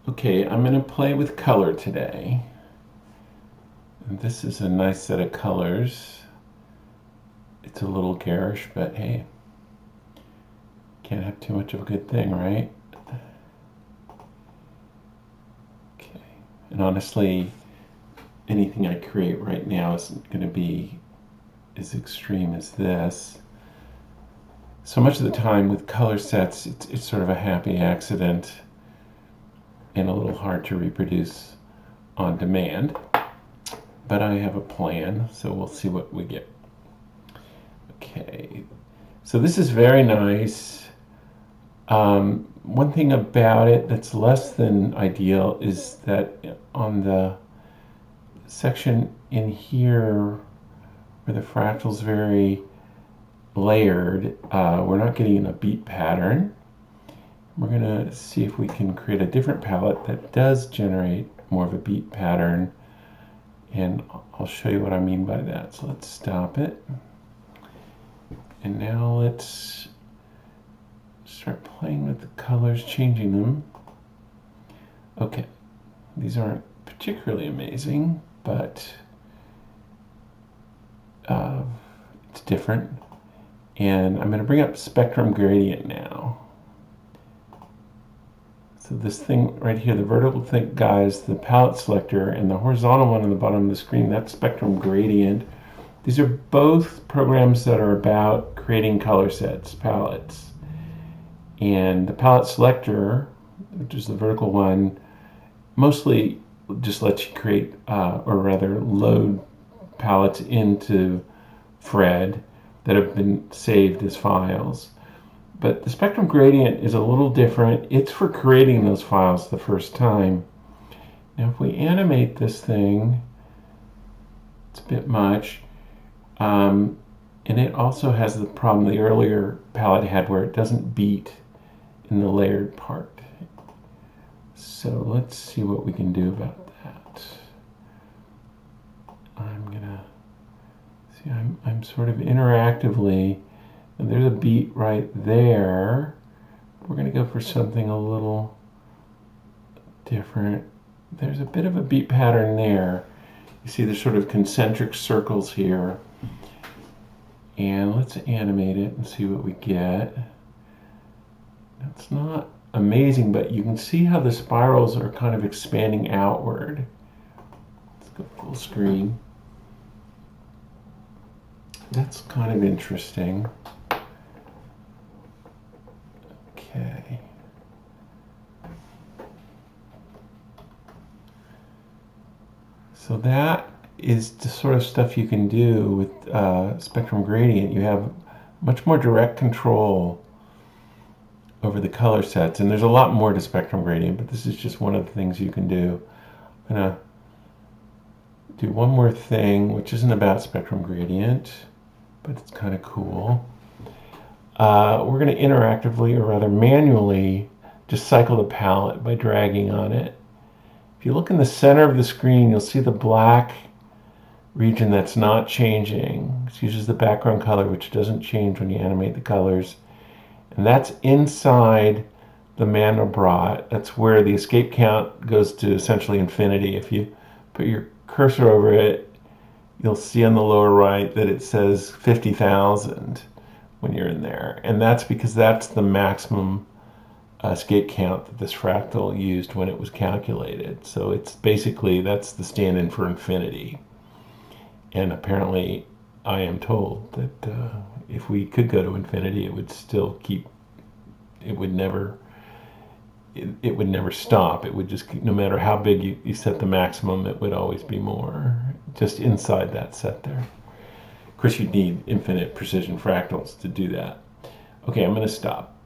Okay, I'm going to play with color today. And this is a nice set of colors. It's a little garish, but hey, can't have too much of a good thing, right? Okay, and honestly, anything I create right now isn't going to be as extreme as this. So much of the time with color sets, it's sort of a happy accident and a little hard to reproduce on demand. But I have a plan, so we'll see what we get. Okay, so this is very nice. One thing about it that's less than ideal is that on the section in here where the fractal's very layered, we're not getting a beat pattern. We're gonna see if we can create a different palette that does generate more of a beat pattern, and I'll show you what I mean by that. So let's stop it. And now let's start playing with the colors, changing them. Okay, these aren't particularly amazing, but it's different. And I'm going to bring up spectrum gradient now. So this thing right here, the vertical guy is the palette selector, and the horizontal one on the bottom of the screen, that's spectrum gradient. These are both programs that are about creating color sets, palettes. And the palette selector, which is the vertical one, mostly just lets you create, or rather load palettes into Fred that have been saved as files. But the spectrum gradient is a little different. It's for creating those files the first time. Now if we animate this thing, it's a bit much. And it also has the problem the earlier palette had where it doesn't beat in the layered part. So let's see what we can do about that. I'm gonna see, I'm sort of interactively, and there's a beat right there. We're gonna go for something a little different. There's a bit of a beat pattern there. You see the sort of concentric circles here. And let's animate it and see what we get. That's not amazing, but you can see how the spirals are kind of expanding outward. Let's go full screen. That's kind of interesting. Okay. So that is the sort of stuff you can do with spectrum gradient. You have much more direct control over the color sets, and there's a lot more to spectrum gradient, but this is just one of the things you can do. I'm gonna do one more thing, which isn't about spectrum gradient, but it's kind of cool. We're going to interactively, or rather manually, just cycle the palette by dragging on it. If you look in the center of the screen, you'll see the black region that's not changing. It uses the background color, which doesn't change when you animate the colors. And that's inside the Mandelbrot. That's where the escape count goes to essentially infinity. If you put your cursor over it, you'll see on the lower right that it says 50,000 when you're in there. And that's because that's the maximum escape count that this fractal used when it was calculated. So it's basically, that's the stand-in for infinity. And apparently, I am told that if we could go to infinity, it would still keep, it would never stop. It would just, no matter how big you set the maximum, it would always be more, just inside that set there. Of course, you'd need infinite precision fractals to do that. Okay, I'm going to stop.